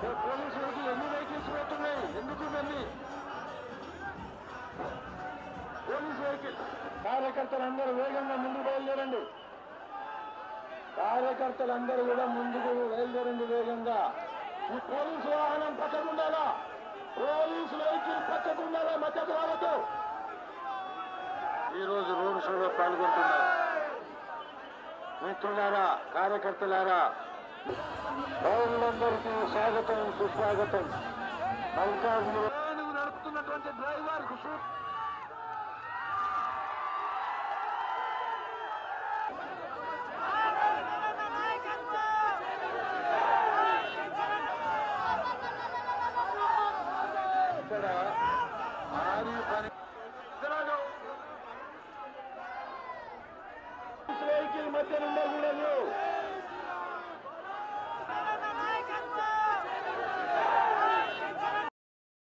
పోలీసులకి ఎన్ని వెహికల్స్ పోతున్నాయి? ఎందుకు ఇవన్నీ? పోలీసు వెహికల్ కార్యకర్తలందరూ వేగంగా ముందుకు బయలుదేరండి. కార్యకర్తలందరూ కూడా ముందుకు బయలుదేరండి వేగంగా. ఈ పోలీసు వాహనం పక్కకుండాలా? Police vehicle పక్కకుండాలా? మధ్యకు రావద్దు. ఈరోజు రోడ్ షోలో పాల్గొంటున్నారు మిత్రులారా, కార్యకర్తలారా, పౌరులందరికీ స్వాగతం, సుస్వాగతం. నడుపుతున్నటువంటి డ్రైవర్